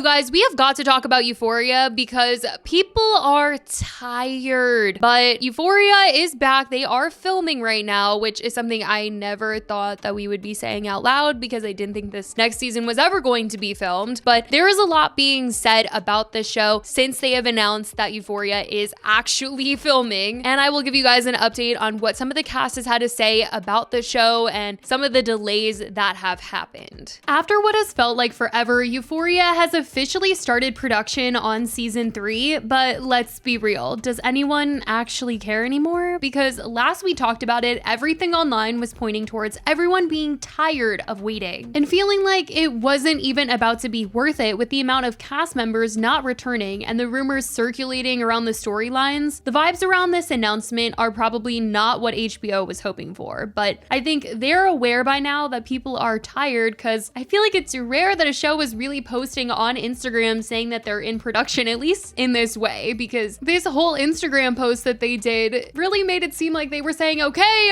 guys, we have got to talk about Euphoria because people are tired. But Euphoria is back. They are filming right now, which is something I never thought that we would be saying out loud because I didn't think this next season was ever going to be filmed. But there is a lot being said about the show since they have announced that Euphoria is actually filming. And I will give you guys an update on what some of the cast has had to say about the show and some of the delays that have happened. After what has felt like forever, Euphoria has officially started production on season 3, but let's be real, does anyone actually care anymore? Because last we talked about it, everything online was pointing towards everyone being tired of waiting and feeling like it wasn't even about to be worth it with the amount of cast members not returning and the rumors circulating around the storylines. The vibes around this announcement are probably not what HBO was hoping for, but I think they're aware by now that people are tired because I feel like it's rare that a show is really posting on Instagram saying that they're in production, at least in this way, because this whole Instagram post that they did really made it seem like they were saying, okay,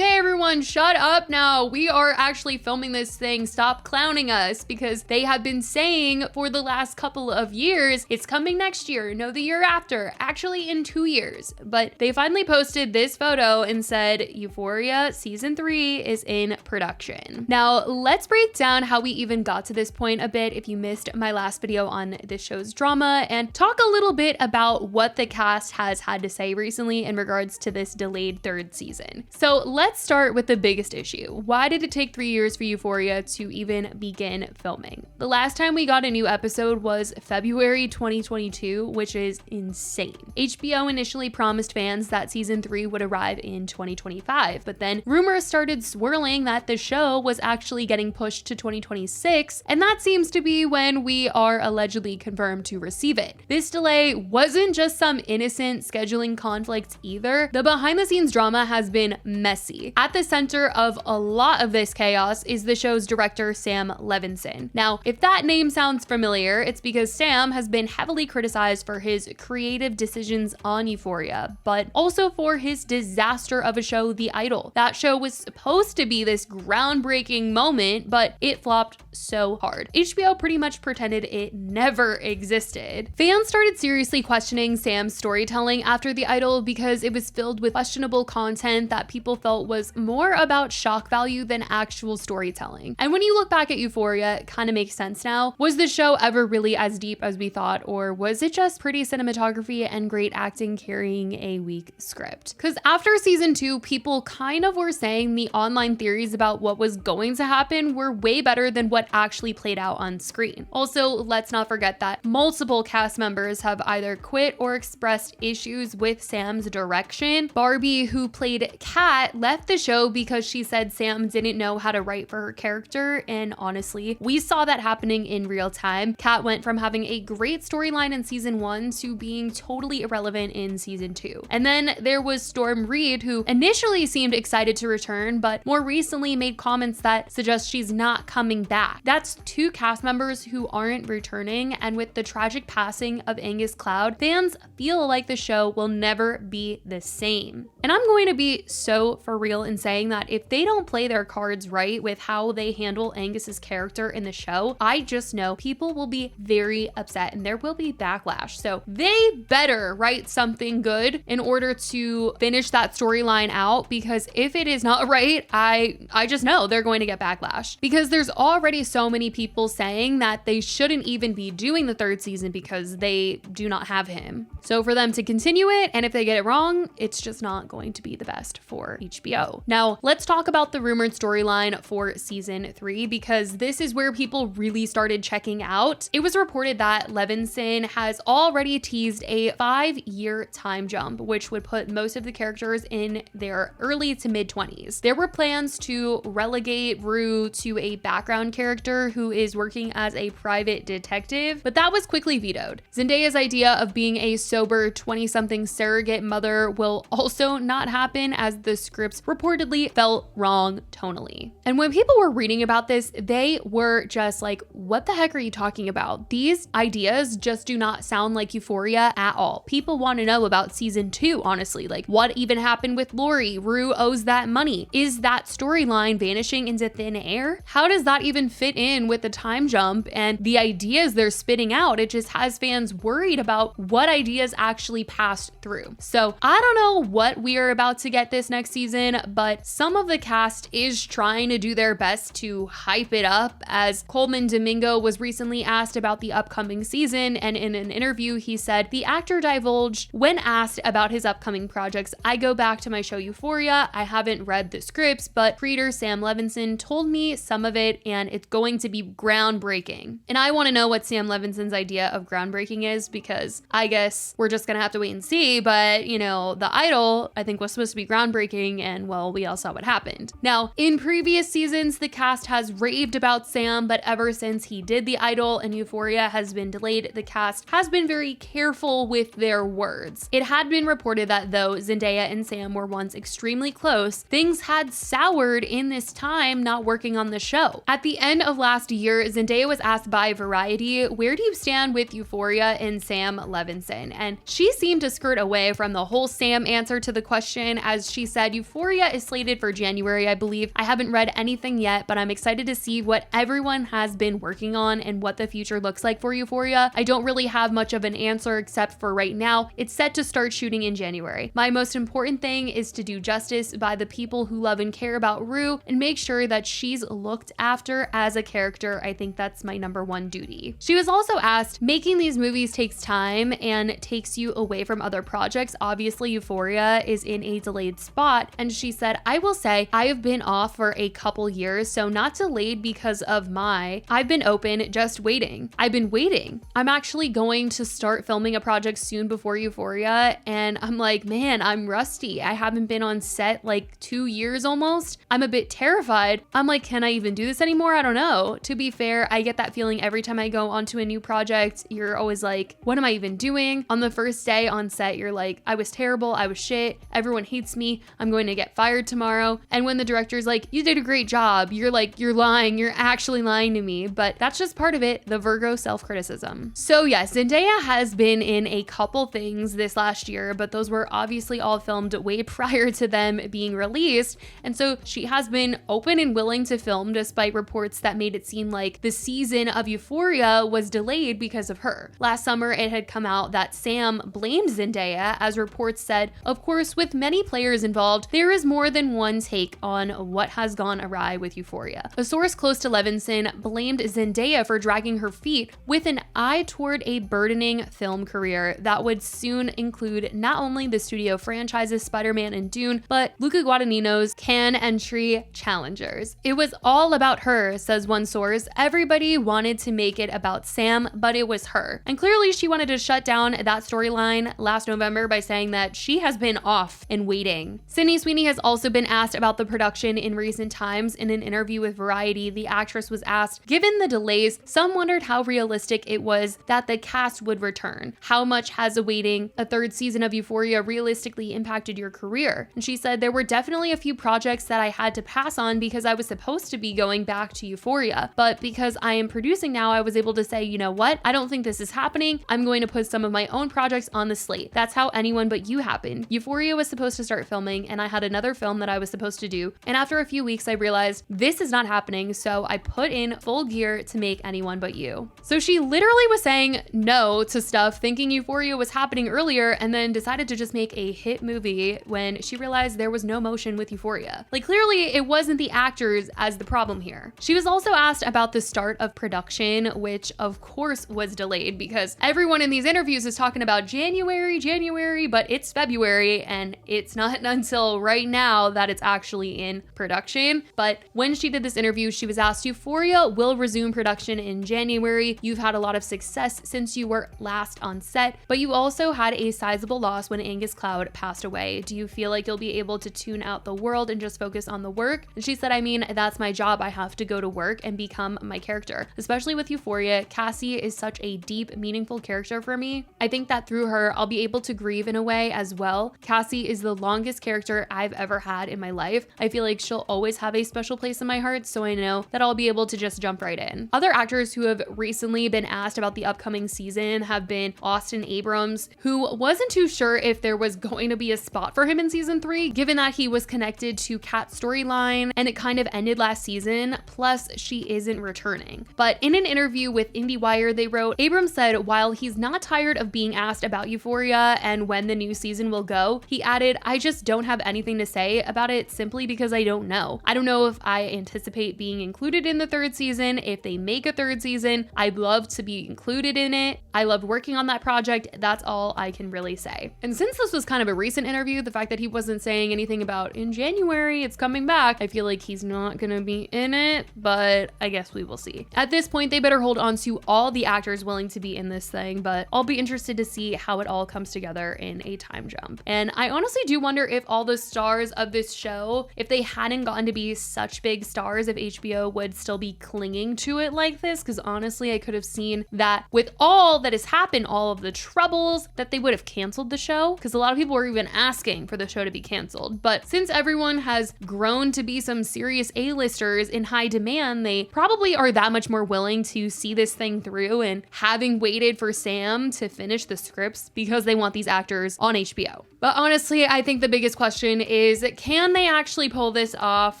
everyone, shut up now. We are actually filming this thing. Stop clowning us, because they have been saying for the last couple of years, it's coming next year, no, the year after, actually in 2 years. But they finally posted this photo and said, Euphoria season 3 is in production. Now, let's break down how we even got to this point a bit if you missed my last video on this show's drama, and talk a little bit about what the cast has had to say recently in regards to this delayed 3rd season. So let's start with the biggest issue. Why did it take 3 years for Euphoria to even begin filming? The last time we got a new episode was February 2022, which is insane. HBO initially promised fans that season 3 would arrive in 2025, but then rumors started swirling that the show was actually getting pushed to 2026, and that seems to be when we are allegedly confirmed to receive it. This delay wasn't just some innocent scheduling conflicts either. The behind the scenes drama has been messy. At the center of a lot of this chaos is the show's director, Sam Levinson. Now, if that name sounds familiar, it's because Sam has been heavily criticized for his creative decisions on Euphoria, but also for his disaster of a show, The Idol. That show was supposed to be this groundbreaking moment, but it flopped so hard. HBO pretty much pretended it never existed. Fans started seriously questioning Sam's storytelling after The Idol because it was filled with questionable content that people felt was more about shock value than actual storytelling. And when you look back at Euphoria, it kind of makes sense now. Was the show ever really as deep as we thought, or was it just pretty cinematography and great acting carrying a weak script? Because after season 2, people kind of were saying the online theories about what was going to happen were way better than what actually played out on screen. Also, let's not forget that multiple cast members have either quit or expressed issues with Sam's direction. Barbie, who played Kat, left the show because she said Sam didn't know how to write for her character, and honestly, we saw that happening in real time. Kat went from having a great storyline in season 1 to being totally irrelevant in season 2. And then there was Storm Reed, who initially seemed excited to return, but more recently made comments that suggest she's not coming back. That's 2 cast members who aren't returning, and with the tragic passing of Angus Cloud, fans feel like the show will never be the same. And I'm going to be so for real in saying that if they don't play their cards right with how they handle Angus's character in the show, I just know people will be very upset and there will be backlash. So they better write something good in order to finish that storyline out, because if it is not right, I just know they're going to get backlash, because there's already so many people saying that they shouldn't even be doing the 3rd season because they do not have him. So for them to continue it, and if they get it wrong, it's just not going to be the best for HBO. Now, let's talk about the rumored storyline for season 3, because this is where people really started checking out. It was reported that Levinson has already teased a 5-year time jump, which would put most of the characters in their early to mid-20s. There were plans to relegate Rue to a background character who is working as a private detective, but that was quickly vetoed. Zendaya's idea of being a sober 20-something surrogate mother will also not happen, as the scripts reportedly felt wrong tonally. And when people were reading about this, they were just like, what the heck are you talking about? These ideas just do not sound like Euphoria at all. People want to know about season 2, honestly. Like, what even happened with Lori? Rue owes that money. Is that storyline vanishing into thin air? How does that even fit in with the time jump and the idea ideas they're spitting out. It just has fans worried about what ideas actually passed through. So I don't know what we are about to get this next season, but some of the cast is trying to do their best to hype it up, as Coleman Domingo was recently asked about the upcoming season, and in an interview he said the actor divulged, when asked about his upcoming projects, "I go back to my show Euphoria. I haven't read the scripts, but creator Sam Levinson told me some of it and it's going to be groundbreaking." And I want to know what Sam Levinson's idea of groundbreaking is, because I guess we're just gonna have to wait and see. But you know, The Idol I think was supposed to be groundbreaking, and well, we all saw what happened. Now, in previous seasons the cast has raved about Sam, but ever since he did The Idol and Euphoria has been delayed, the cast has been very careful with their words. It had been reported that though Zendaya and Sam were once extremely close, things had soured in this time not working on the show. At the end of last year, Zendaya was asked by Variety, "Where do you stand with Euphoria and Sam Levinson?" And she seemed to skirt away from the whole Sam answer to the question, as she said, "Euphoria is slated for January, I believe. I haven't read anything yet, but I'm excited to see what everyone has been working on and what the future looks like for Euphoria. I don't really have much of an answer except for right now, it's set to start shooting in January. My most important thing is to do justice by the people who love and care about Rue and make sure that she's looked after as a character. I think that's my number one duty." She was also asked, making these movies takes time and takes you away from other projects. Obviously, Euphoria is in a delayed spot, and she said, "I will say I have been off for a couple years, so not delayed because of I've been open, just waiting. I've been waiting. I'm actually going to start filming a project soon before Euphoria," and I'm like, man, I'm rusty. I haven't been on set like 2 years almost. I'm a bit terrified. I'm like, can I even do this anymore? I don't know. To be fair, I get that feeling every time I go onto a new project. You're always like, what am I even doing? On the first day on set, you're like, I was terrible. I was shit. Everyone hates me. I'm going to get fired tomorrow. And when the director's like, you did a great job, you're like, you're lying. You're actually lying to me. But that's just part of it, the Virgo self-criticism. So yes, Zendaya has been in a couple things this last year, but those were obviously all filmed way prior to them being released. And so she has been open and willing to film despite reports that made it seem like the season of Euphoria was delayed because of her. Last summer, it had come out that Sam blamed Zendaya, as reports said, of course, with many players involved, there is more than one take on what has gone awry with Euphoria. A source close to Levinson blamed Zendaya for dragging her feet with an eye toward a burdening film career that would soon include not only the studio franchises Spider-Man and Dune, but Luca Guadagnino's Cannes entry challengers. It was all about her, says one source. Everybody wanted to make it about Sam, but it was her. And clearly she wanted to shut down that storyline last November by saying that she has been off and waiting. Sweeney has also been asked about the production in recent times. In an interview with Variety, the actress was asked, given the delays, some wondered how realistic it was that the cast would return. How much has awaiting a third season of Euphoria realistically impacted your career? And she said, there were definitely a few projects that I had to pass on because I was supposed to be going back to Euphoria. But because I am producing now, I was able to say, you know what? I don't think this is happening. I'm going to put some of my own projects on the slate. That's how Anyone But You happened. Euphoria was supposed to start filming and I had another film that I was supposed to do. And after a few weeks, I realized this is not happening. So I put in full gear to make Anyone But You. So she literally was saying no to stuff, thinking Euphoria was happening earlier, and then decided to just make a hit movie when she realized there was no motion with Euphoria. Like, clearly it wasn't the actors as the problem here. She was also asked about the start of production, which of course was delayed because everyone in these interviews is talking about January, but it's February and it's not until right now that it's actually in production. But when she did this interview, she was asked, Euphoria will resume production in January. You've had a lot of success since you were last on set, but you also had a sizable loss when Angus Cloud passed away. Do you feel like you'll be able to tune out the world and just focus on the work? And she said, I mean, that's my job. I have to go to work and become my character. Especially with Euphoria, Cassie is such a deep, meaningful character for me. I think that through her, I'll be able to grieve in a way as well. Cassie is the longest character I've ever had in my life. I feel like she'll always have a special place in my heart, so I know that I'll be able to just jump right in. Other actors who have recently been asked about the upcoming season have been Austin Abrams, who wasn't too sure if there was going to be a spot for him in season 3, given that he was connected to Kat's storyline and it kind of ended last season, plus she isn't returning. But in an interview with IndieWire, they wrote, Abrams said while he's not tired of being asked about Euphoria and when the new season will go, he added, I just don't have anything to say about it simply because I don't know. I don't know if I anticipate being included in the third season. If they make a third season, I'd love to be included in it. I loved working on that project. That's all I can really say. And since this was kind of a recent interview, the fact that he wasn't saying anything about in January it's coming back, I feel like he's not gonna be in it, but I guess we will see. At this point, they better hold on to all the actors willing to be in this thing, but I'll be interested to see how it all comes together in a time jump. And I honestly do wonder if all the stars of this show, if they hadn't gotten to be such big stars, if HBO would still be clinging to it like this, because honestly, I could have seen that with all that has happened, all of the troubles, that they would have canceled the show, because a lot of people were even asking for the show to be canceled. But since everyone has grown to be some serious A-listers in high demand, they probably are that much more willing to see this thing through, and having waited for Sam to finish the scripts because they want these actors on HBO. But honestly, I think the biggest question is, can they actually pull this off?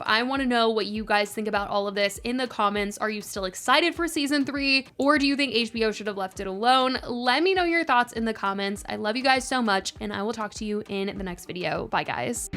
I want to know what you guys think about all of this in the comments. Are you still excited for season 3, or do you think HBO should have left it alone? Let me know your thoughts in the comments. I love you guys so much, and I will talk to you in the next video. Bye, guys.